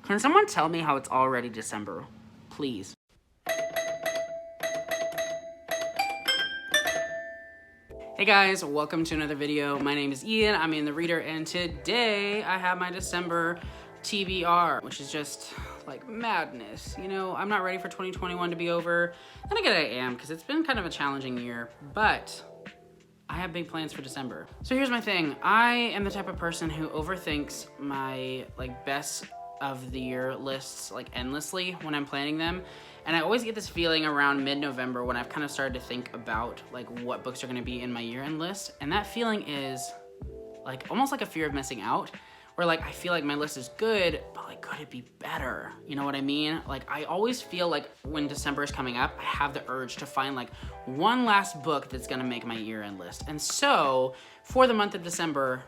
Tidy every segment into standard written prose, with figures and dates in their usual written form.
Can someone tell me how it's already December? Please. Hey guys, welcome to another video. My name is Ian, I'm Ian the Reader, and today I have my December TBR, which is just like madness. You know, I'm not ready for 2021 to be over. Then again, I am, because it's been kind of a challenging year, but I have big plans for December. So here's my thing. I am the type of person who overthinks my best of the year lists endlessly when I'm planning them. And I always get this feeling around mid-November when I've kind of started to think about what books are gonna be in my year-end list. And that feeling is almost like a fear of missing out, where I feel like my list is good, but could it be better? You know what I mean? I always feel like when December is coming up, I have the urge to find one last book that's gonna make my year-end list. And so for the month of December,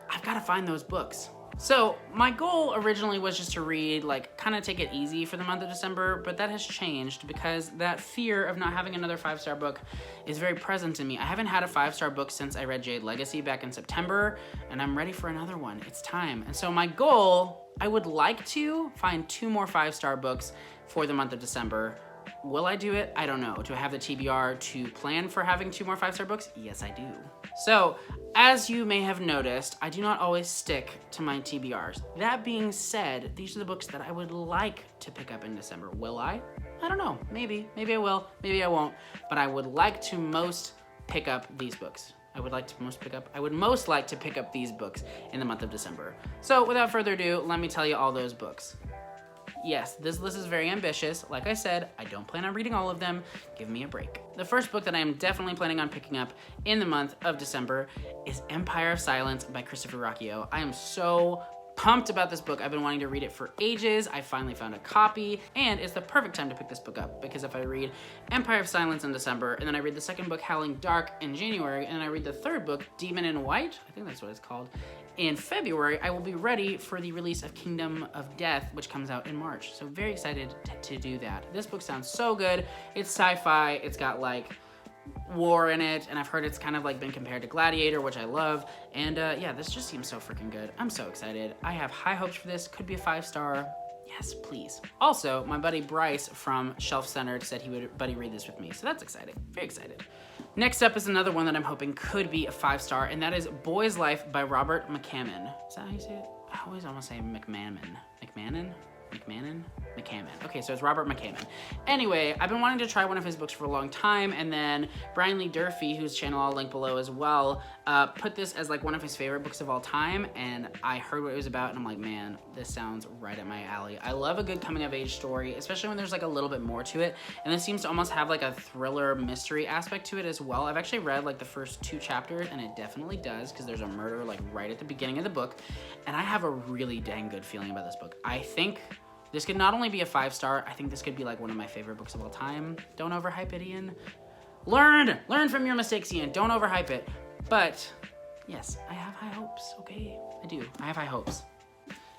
I've gotta find those books. So my goal originally was just to read, kind of take it easy for the month of December, but that has changed because that fear of not having another 5-star book is very present in me. I haven't had a 5-star book since I read Jade Legacy back in September, and I'm ready for another one. It's time. And so my goal, I would like to find 2 more 5-star books for the month of December. Will I do it? I don't know. Do I have the TBR to plan for having 2 more 5-star books? Yes, I do. So, as you may have noticed, I do not always stick to my TBRs. That being said, these are the books that I would like to pick up in December. Will I? I don't know. Maybe. Maybe I will. Maybe I won't. But I would like to most pick up these books. I would most like to pick up these books in the month of December. So, without further ado, let me tell you all those books. Yes, this list is very ambitious. Like I said, I don't plan on reading all of them. Give me a break. The first book that I am definitely planning on picking up in the month of December is Empire of Silence by Christopher Ruocchio. I am so pumped about this book. I've been wanting to read it for ages. I finally found a copy, and it's the perfect time to pick this book up because if I read Empire of Silence in December, and then I read the second book, Howling Dark, in January, and then I read the third book, Demon in White, I think that's what it's called, in February, I will be ready for the release of Kingdom of Death, which comes out in March. So very excited to do that. This book sounds so good. It's sci-fi. It's got war in it, and I've heard it's kind of been compared to Gladiator, which I love. And yeah, this just seems so freaking good. I'm so excited. I have high hopes for this. Could be a 5-star. Yes, please. Also, my buddy Bryce from Shelf Centered said he would buddy read this with me, so that's exciting. Very excited. Next up is another one that I'm hoping could be a 5-star, and that is Boy's Life by Robert McCammon. Is that how you say it? I always almost say McMahon. Okay, so it's Robert McCammon. Anyway, I've been wanting to try one of his books for a long time, and then Brian Lee Durfee, whose channel I'll link below as well, put this as one of his favorite books of all time, and I heard what it was about, and I'm like, man, this sounds right up my alley. I love a good coming-of-age story, especially when there's a little bit more to it, and this seems to almost have a thriller mystery aspect to it as well. I've actually read the first 2 chapters, and it definitely does, because there's a murder right at the beginning of the book, and I have a really dang good feeling about this book. I think this could not only be a 5-star, I think this could be one of my favorite books of all time. Don't overhype it, Ian. Learn from your mistakes, Ian. Don't overhype it. But yes, I have high hopes, okay? I do, I have high hopes.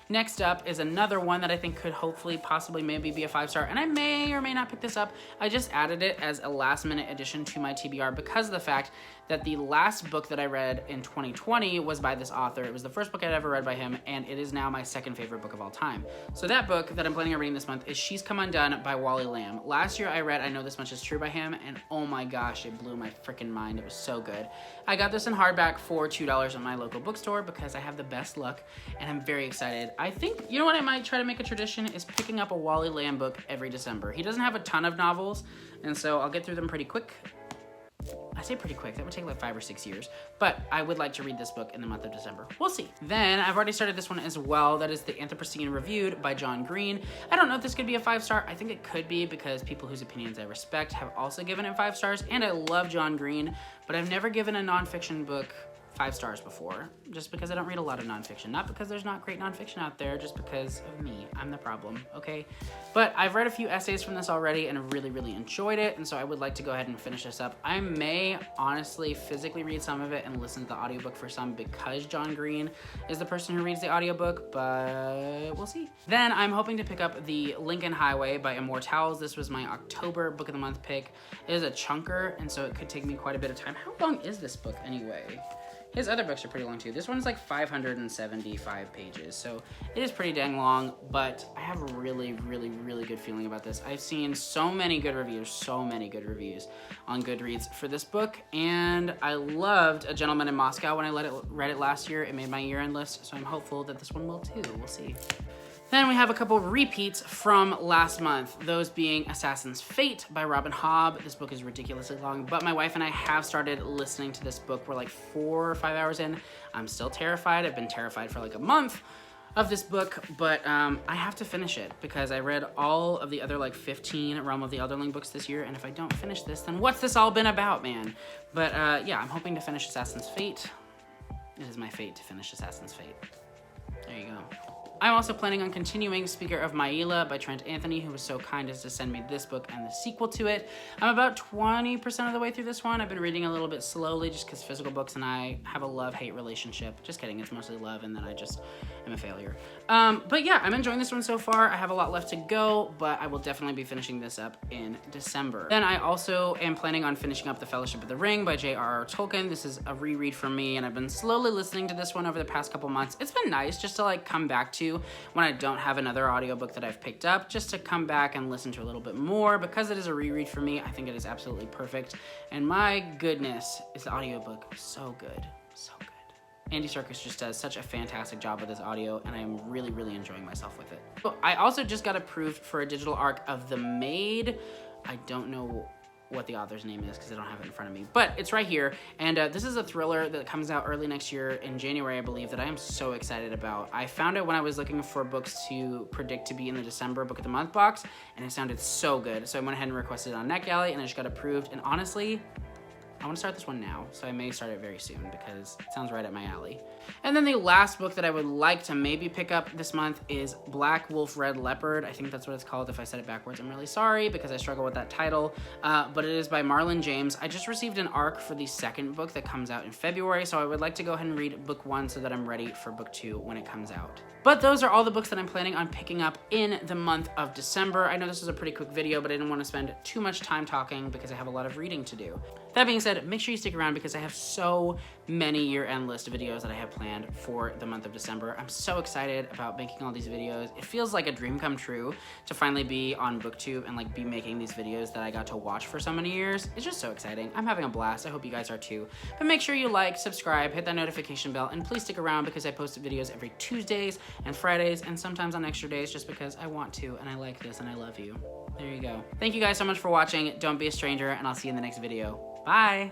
Next up is another one that I think could hopefully, possibly, maybe be a 5-star, and I may or may not pick this up. I just added it as a last-minute addition to my TBR because of the fact that the last book that I read in 2020 was by this author. It was the first book I'd ever read by him, and it is now my second favorite book of all time. So that book that I'm planning on reading this month is She's Come Undone by Wally Lamb. Last year I read I Know This Much Is True by him, and oh my gosh, it blew my freaking mind. It was so good. I got this in hardback for $2 at my local bookstore because I have the best luck, and I'm very excited. I think, you know what I might try to make a tradition is picking up a Wally Lamb book every December. He doesn't have a ton of novels, and so I'll get through them pretty quick. I say pretty quick, that would take 5 or 6 years, but I would like to read this book in the month of December. We'll see. Then, I've already started this one as well. That is The Anthropocene Reviewed by John Green. I don't know if this could be a 5-star. I think it could be because people whose opinions I respect have also given it 5 stars, and I love John Green, but I've never given a nonfiction book 5 stars before, just because I don't read a lot of nonfiction. Not because there's not great nonfiction out there, just because of me. I'm the problem, okay? But I've read a few essays from this already and really, really enjoyed it, and so I would like to go ahead and finish this up. I may honestly physically read some of it and listen to the audiobook for some because John Green is the person who reads the audiobook, but we'll see. Then I'm hoping to pick up The Lincoln Highway by Immortals. This was my October book of the month pick. It is a chunker, and so it could take me quite a bit of time. How long is this book anyway? His other books are pretty long too. This one's like 575 pages, so it is pretty dang long, but I have a really, really, really good feeling about this. I've seen so many good reviews on Goodreads for this book, and I loved A Gentleman in Moscow when I read it last year. It made my year-end list, so I'm hopeful that this one will too. We'll see. Then we have a couple repeats from last month, those being Assassin's Fate by Robin Hobb. This book is ridiculously long, but my wife and I have started listening to this book. We're like 4 or 5 hours in. I'm still terrified. I've been terrified for like a month of this book, but I have to finish it because I read all of the other like 15 Realm of the Elderling books this year, and if I don't finish this, then what's this all been about, man? But yeah, I'm hoping to finish Assassin's Fate. It is my fate to finish Assassin's Fate. There you go. I'm also planning on continuing Speaker of Myila by Trent Anthony, who was so kind as to send me this book and the sequel to it. I'm about 20% of the way through this one. I've been reading a little bit slowly just because physical books and I have a love-hate relationship. Just kidding, it's mostly love, and then I just am a failure. But yeah, I'm enjoying this one so far. I have a lot left to go, but I will definitely be finishing this up in December. Then I also am planning on finishing up The Fellowship of the Ring by J.R.R. Tolkien. This is a reread for me, and I've been slowly listening to this one over the past couple months. It's been nice just to like come back to when I don't have another audiobook that I've picked up, just to come back and listen to a little bit more. Because it is a reread for me, I think it is absolutely perfect. And my goodness, is the audiobook so good, so good. Andy Serkis just does such a fantastic job with his audio, and I am really, really enjoying myself with it. So I also just got approved for a digital arc of The Maid. I don't know what the author's name is because I don't have it in front of me, but it's right here. And this is a thriller that comes out early next year in January, I believe, that I am so excited about. I found it when I was looking for books to predict to be in the December Book of the Month box, and it sounded so good. So I went ahead and requested it on NetGalley, and I just got approved. And honestly, I want to start this one now, so I may start it very soon because it sounds right up my alley. And then the last book that I would like to maybe pick up this month is Black Wolf, Red Leopard. I think that's what it's called. If I said it backwards, I'm really sorry because I struggle with that title. But it is by Marlon James. I just received an ARC for the second book that comes out in February, so I would like to go ahead and read book 1 so that I'm ready for book 2 when it comes out. But those are all the books that I'm planning on picking up in the month of December. I know this is a pretty quick video, but I didn't want to spend too much time talking because I have a lot of reading to do. That being said, make sure you stick around because I have so many year-end list videos that I have planned for the month of December. I'm so excited about making all these videos. It feels like a dream come true to finally be on BookTube and like be making these videos that I got to watch for so many years. It's just so exciting. I'm having a blast. I hope you guys are too. But make sure you like, subscribe, hit that notification bell, and please stick around because I post videos every Tuesdays and Fridays and sometimes on extra days just because I want to and I like this and I love you. There you go. Thank you guys so much for watching. Don't be a stranger, and I'll see you in the next video. Bye!